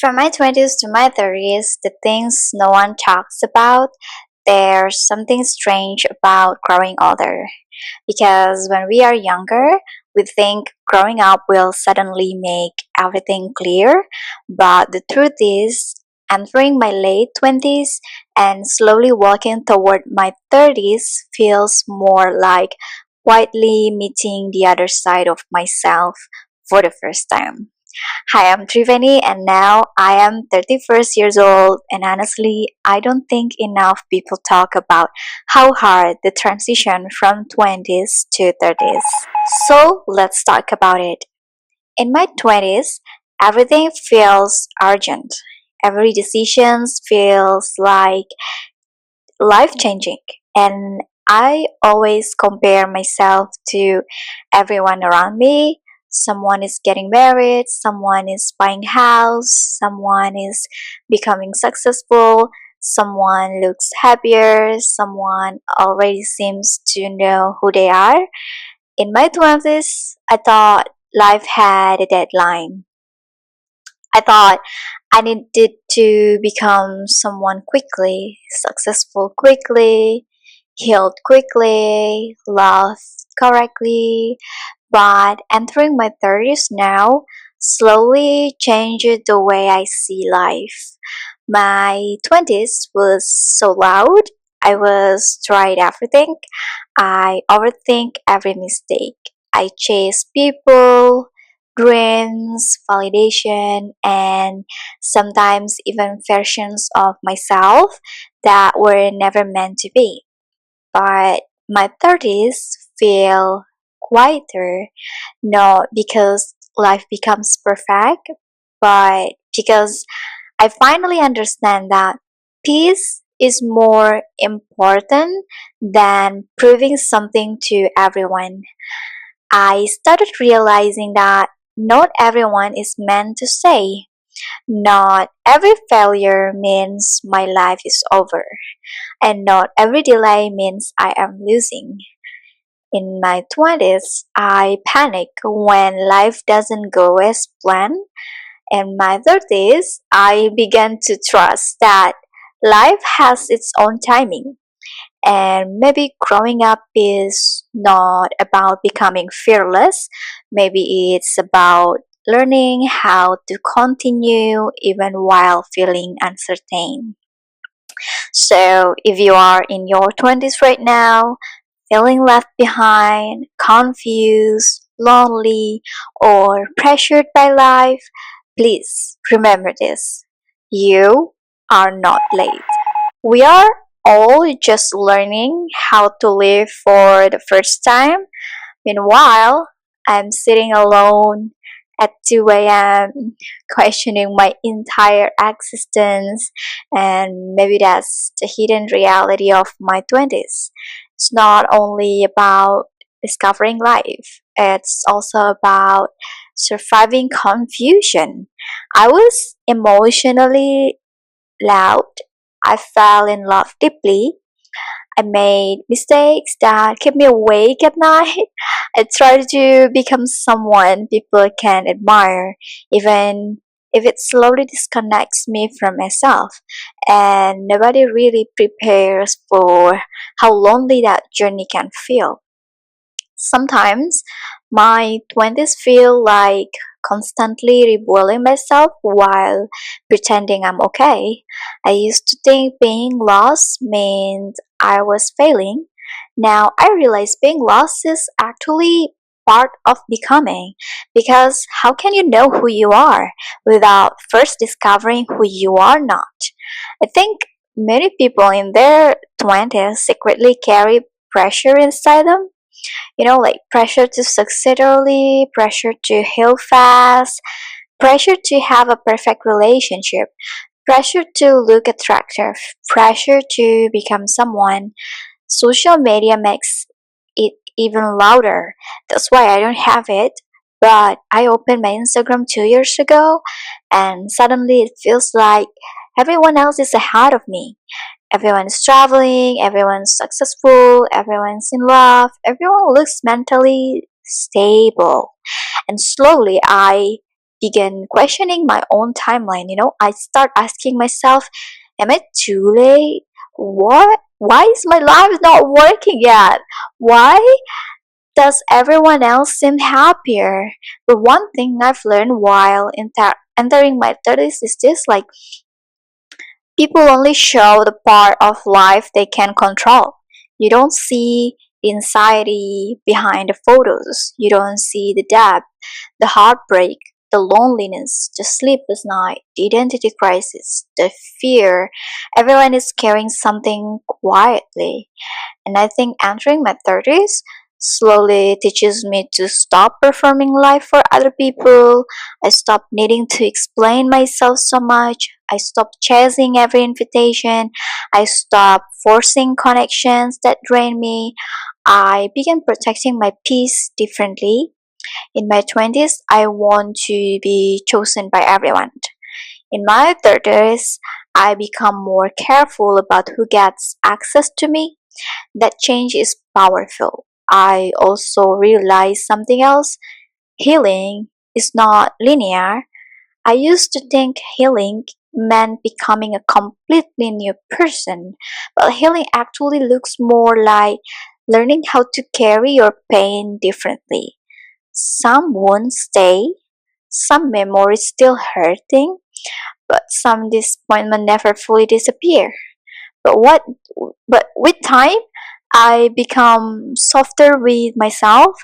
From my 20s to my 30s, the things no one talks about, there's something strange about growing older. Because when we are younger, we think growing up will suddenly make everything clear. But the truth is, entering my late 20s and slowly walking toward my 30s feels more like quietly meeting the other side of myself for the first time. Hi, I'm Triveni and now I am 31st years old and honestly, I don't think enough people talk about how hard the transition from 20s to 30s. So, let's talk about it. In my 20s, everything feels urgent. Every decision feels like life changing and I always compare myself to everyone around me. Someone is getting married, someone is buying house, someone is becoming successful, someone looks happier, someone already seems to know who they are. In my 20s, I thought life had a deadline. I thought I needed to become someone quickly, successful quickly, healed quickly, loved correctly. But entering my 30s now slowly changed the way I see life. My 20s was so loud. I was tried everything. I overthink every mistake. I chase people, dreams, validation, and sometimes even versions of myself that were never meant to be. But my 30s feel quieter, not because life becomes perfect, but because I finally understand that peace is more important than proving something to everyone. I started realizing that not everyone is meant to stay. Not every failure means my life is over, and not every delay means I am losing. In my 20s, I panic when life doesn't go as planned. In my 30s, I began to trust that life has its own timing. And maybe growing up is not about becoming fearless. Maybe it's about learning how to continue even while feeling uncertain. So, if you are in your 20s right now, feeling left behind, confused, lonely, or pressured by life, please remember this. You are not late. We are all just learning how to live for the first time. Meanwhile, I'm sitting alone at 2 a.m., questioning my entire existence, and maybe that's the hidden reality of my 20s. It's not only about discovering life, it's also about surviving confusion. I was emotionally loud. I fell in love deeply. I made mistakes that kept me awake at night. I tried to become someone people can admire, even if it slowly disconnects me from myself. And nobody really prepares for how lonely that journey can feel. Sometimes my 20s feel like constantly rebuilding myself while pretending I'm okay. I used to think being lost meant I was failing. Now I realize being lost is actually part of becoming because how can you know who you are without first discovering who you are not? I think many people in their 20s secretly carry pressure inside them, like pressure to succeed early, pressure to heal fast, pressure to have a perfect relationship, pressure to look attractive, pressure to become someone. Social media makes it even louder. That's why I don't have it. But I opened my Instagram 2 years ago and suddenly it feels like everyone else is ahead of me. Everyone's traveling, everyone's successful, everyone's in love, everyone looks mentally stable. And slowly I began questioning my own timeline. I start asking myself, am I too late? What? Why is my life not working yet? Why does everyone else seem happier? But one thing I've learned while entering my 30s is this, like, people only show the part of life they can control. You don't see the anxiety behind the photos. You don't see the debt, the heartbreak, the loneliness, the sleepless night, the identity crisis, the fear. Everyone is carrying something quietly. And I think entering my 30s slowly teaches me to stop performing life for other people. I stopped needing to explain myself so much. I stopped chasing every invitation. I stopped forcing connections that drain me. I began protecting my peace differently. In my 20s, I want to be chosen by everyone. In my 30s, I become more careful about who gets access to me. That change is powerful. I also realized something else. Healing is not linear. I used to think healing meant becoming a completely new person, but healing actually looks more like learning how to carry your pain differently. Some wounds stay, some memories still hurting, but some disappointment never fully disappear. But what but with time I become softer with myself.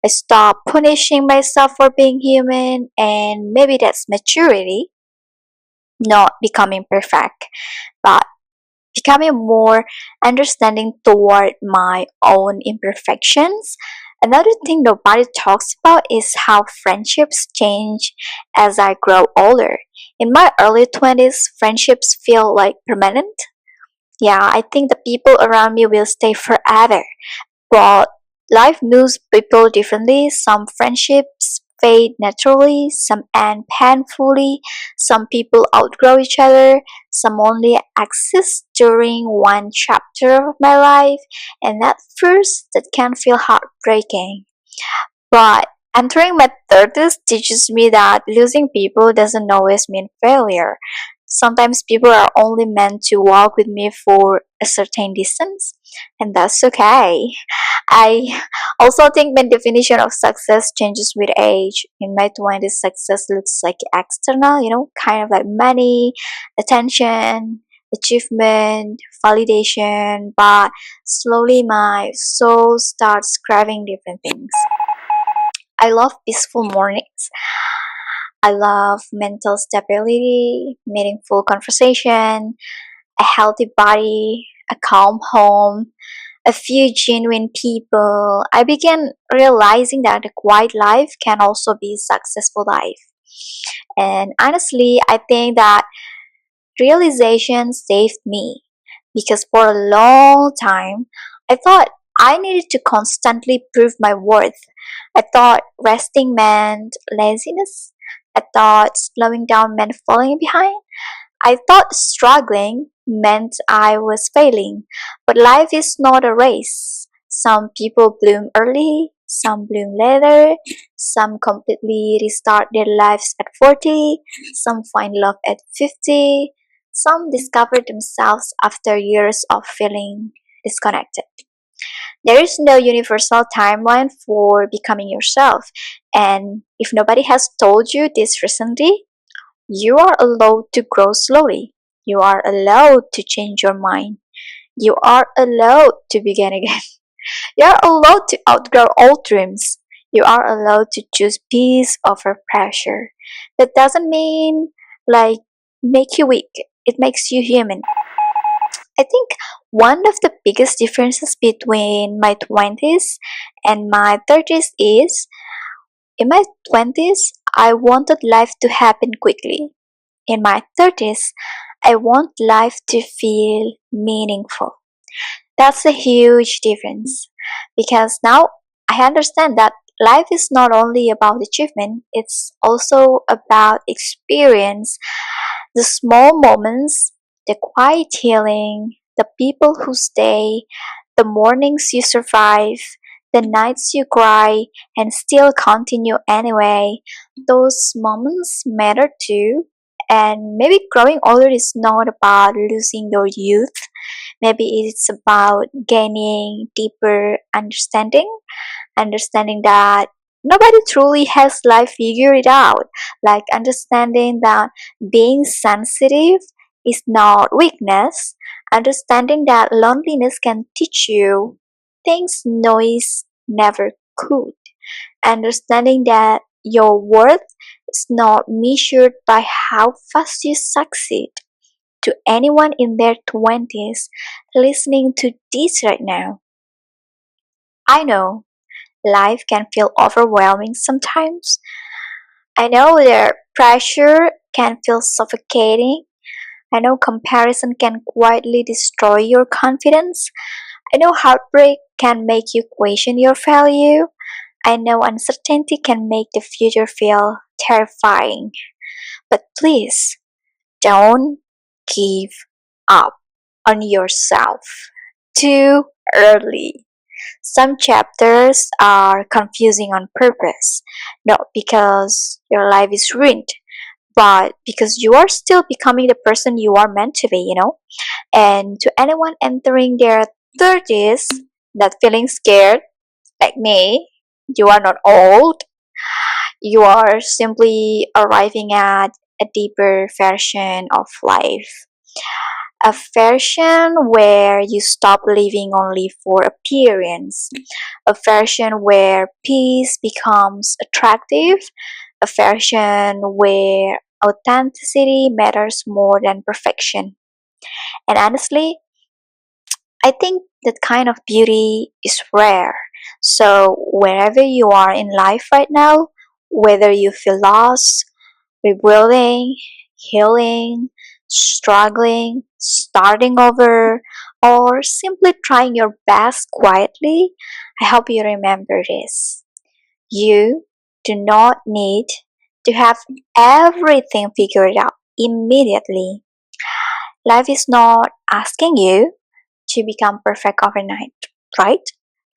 I stop punishing myself for being human, and maybe that's maturity, not becoming perfect, but becoming more understanding toward my own imperfections. Another thing nobody talks about is how friendships change as I grow older. In my early 20s, friendships feel like permanent. Yeah, I think the people around me will stay forever. But life moves people differently. Some friendships fade naturally, some end painfully, some people outgrow each other, some only exist during one chapter of my life, and at first that can feel heartbreaking. But entering my 30s teaches me that losing people doesn't always mean failure. Sometimes people are only meant to walk with me for a certain distance, and that's okay. I also think my definition of success changes with age. In my 20s, success looks like external, kind of like money, attention, achievement, validation, but slowly my soul starts craving different things. I love peaceful mornings. I love mental stability, meaningful conversation, a healthy body, a calm home, a few genuine people. I began realizing that a quiet life can also be a successful life. And honestly, I think that realization saved me because for a long time I thought I needed to constantly prove my worth. I thought resting meant laziness. I thought slowing down meant falling behind. I thought struggling meant I was failing, but life is not a race. Some people bloom early, some bloom later, some completely restart their lives at 40, some find love at 50, some discover themselves after years of feeling disconnected. There is no universal timeline for becoming yourself, and if nobody has told you this recently, you are allowed to grow slowly. You are allowed to change your mind. You are allowed to begin again. You are allowed to outgrow old dreams. You are allowed to choose peace over pressure. That doesn't mean like make you weak. It makes you human. I think one of the biggest differences between my 20s and my 30s is in my 20s, I wanted life to happen quickly. In my 30s, I want life to feel meaningful. That's a huge difference because now I understand that life is not only about achievement, it's also about experience, the small moments, the quiet healing, the people who stay, the mornings you survive, the nights you cry and still continue anyway. Those moments matter too. And maybe growing older is not about losing your youth. Maybe it's about gaining deeper understanding that nobody truly has life figured out, like understanding that being sensitive is not weakness, understanding that loneliness can teach you things noise never could, understanding that your worth is not measured by how fast you succeed. To anyone in their 20s listening to this right now, I know life can feel overwhelming sometimes. I know that pressure can feel suffocating. I know comparison can quietly destroy your confidence. I know heartbreak can make you question your value. I know uncertainty can make the future feel terrifying. But please don't give up on yourself too early. Some chapters are confusing on purpose, not because your life is ruined, but because you are still becoming the person you are meant to be. And to anyone entering their 30s that feeling scared, like me, you are not old. You are simply arriving at a deeper version of life. A version where you stop living only for appearance, a version where peace becomes attractive, a version where authenticity matters more than perfection. And honestly, I think that kind of beauty is rare. So, wherever you are in life right now, whether you feel lost, rebuilding, healing, struggling, starting over, or simply trying your best quietly, I hope you remember this. You do not need to have everything figured out immediately. Life is not asking you to become perfect overnight, right?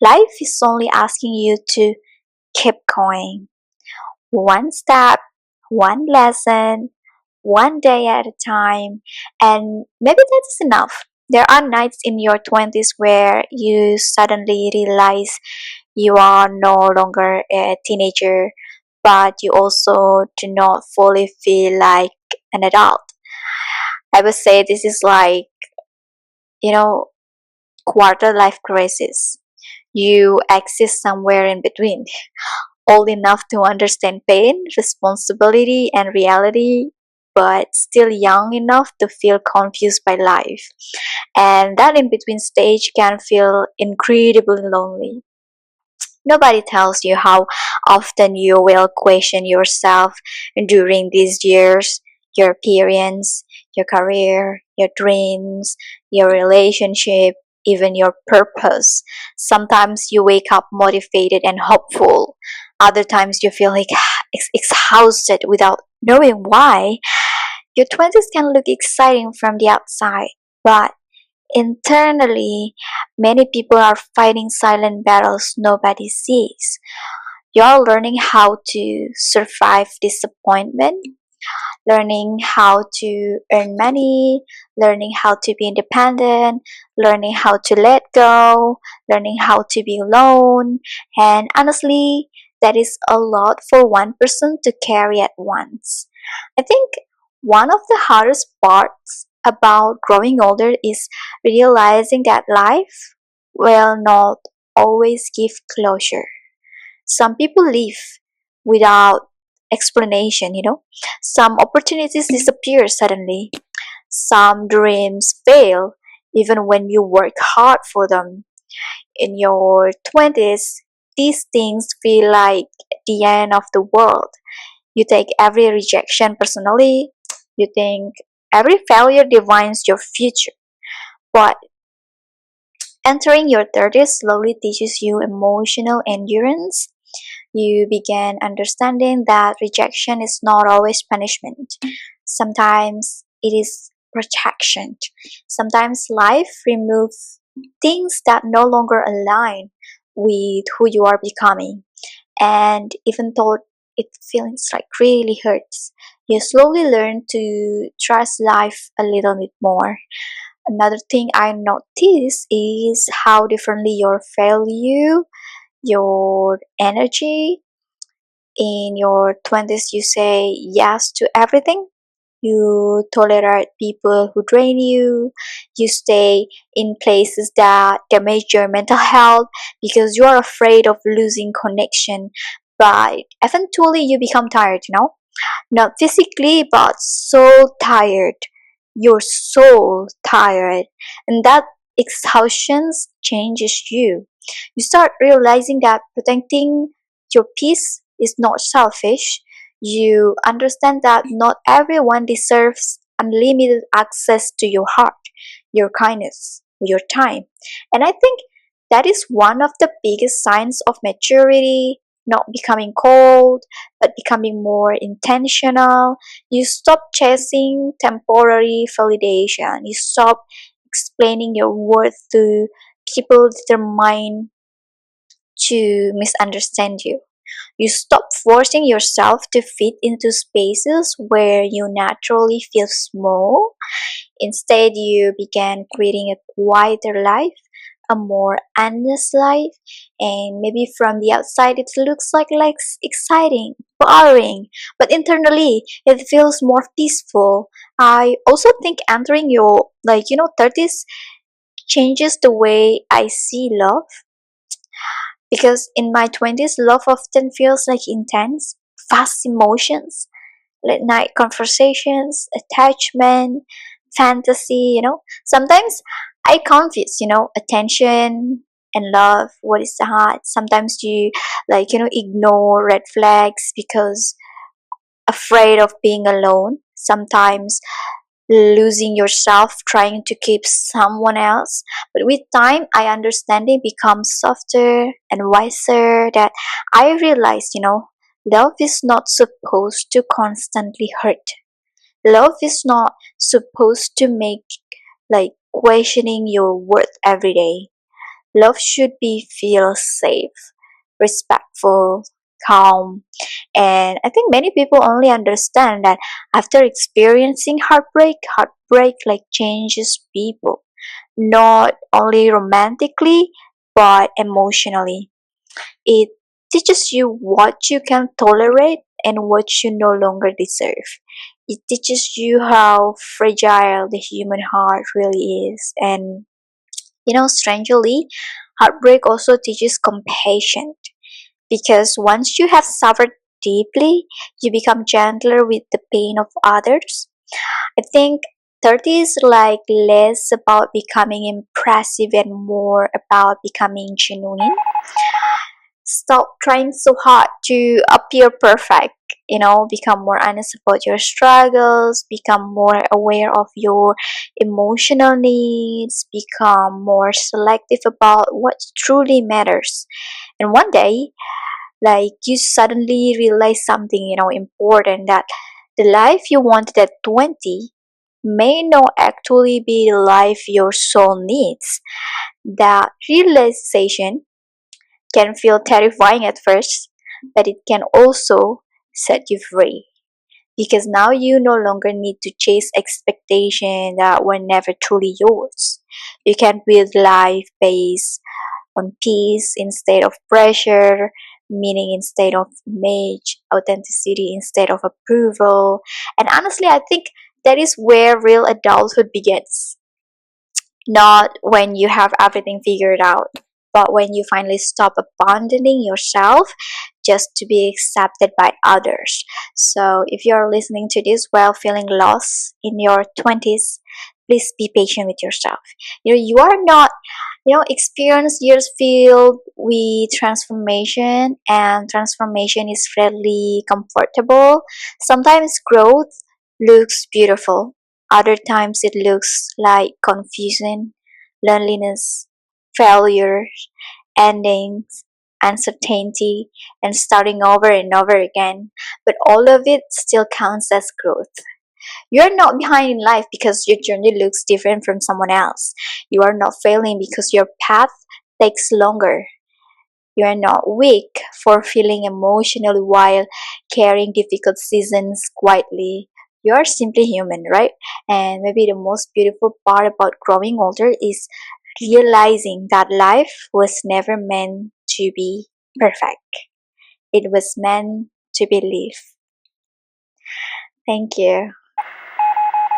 Life is only asking you to keep going. One step, one lesson, one day at a time, and maybe that's enough. There are nights in your 20s where you suddenly realize you are no longer a teenager, but you also do not fully feel like an adult. I would say this is like, you know, quarter life crisis. You exist somewhere in between, old enough to understand pain, responsibility, and reality, but still young enough to feel confused by life. And that in between stage can feel incredibly lonely. Nobody tells you how often you will question yourself during these years, your appearance, your career, your dreams, your relationship, even your purpose. Sometimes you wake up motivated and hopeful. Other times you feel like exhausted without knowing why. Your 20s can look exciting from the outside, but internally, many people are fighting silent battles nobody sees. You're learning how to survive disappointment, learning how to earn money, learning how to be independent, learning how to let go, learning how to be alone. And honestly, that is a lot for one person to carry at once. I think one of the hardest parts about growing older is realizing that life will not always give closure. Some people leave without explanation. Some opportunities disappear suddenly. Some dreams fail even when you work hard for them. In your 20s, these things feel like the end of the world. You take every rejection personally. You think every failure defines your future. But entering your 30s slowly teaches you emotional endurance. You begin understanding that rejection is not always punishment. Sometimes it is protection. Sometimes life removes things that no longer align. with who you are becoming. And even though it feels like really hurts, you slowly learn to trust life a little bit more. Another thing I notice is how differently your value, your energy. In your 20s, you say yes to everything. You tolerate people who drain you. You stay in places that damage your mental health because you are afraid of losing connection. But eventually, you become tired, not physically, but so tired. Your soul tired. And that exhaustion changes you. You start realizing that protecting your peace is not selfish. You understand that not everyone deserves unlimited access to your heart, your kindness, your time. And I think that is one of the biggest signs of maturity, not becoming cold, but becoming more intentional. You stop chasing temporary validation. You stop explaining your worth to people determined to misunderstand you. You stop forcing yourself to fit into spaces where you naturally feel small. Instead, you began creating a quieter life, a more honest life, and maybe from the outside it looks like exciting, boring, but internally it feels more peaceful. I also think entering your 30s changes the way I see love, because in my 20s love often feels like intense, fast emotions, late night conversations, attachment, fantasy. Sometimes I confuse, attention and love. What is the heart? Sometimes you ignore red flags because afraid of being alone. Sometimes losing yourself trying to keep someone else. But with time, I understand it becomes softer and wiser. That I realized, love is not supposed to constantly hurt. Love is not supposed to make questioning your worth every day. Love should be feel safe, respectful, calm. And I think many people only understand that after experiencing heartbreak changes people, not only romantically but emotionally. It teaches you what you can tolerate and what you no longer deserve. It teaches you how fragile the human heart really is. And strangely, heartbreak also teaches compassion, because once you have suffered deeply, you become gentler with the pain of others. I think 30 is less about becoming impressive and more about becoming genuine. Stop trying so hard to appear perfect. Become more honest about your struggles, become more aware of your emotional needs, become more selective about what truly matters. And one day, you suddenly realize something important, that the life you wanted at 20 may not actually be the life your soul needs. That realization can feel terrifying at first, but it can also set you free, because now you no longer need to chase expectations that were never truly yours. You can build life based on peace instead of pressure, meaning instead of image, authenticity instead of approval. And honestly, I think that is where real adulthood begins. Not when you have everything figured out, but when you finally stop abandoning yourself just to be accepted by others. So, if you're listening to this while feeling lost in your 20s, please be patient with yourself. You are not, experience years filled with transformation, and transformation is rarely comfortable. Sometimes growth looks beautiful, other times it looks like confusion, loneliness, failure, endings, uncertainty, and starting over and over again. But all of it still counts as growth. You're not behind in life because your journey looks different from someone else. You are not failing because your path takes longer. You are not weak for feeling emotional while carrying difficult seasons quietly. You are simply human, right? And maybe the most beautiful part about growing older is realizing that life was never meant to be perfect. It was meant to be lived. Thank you.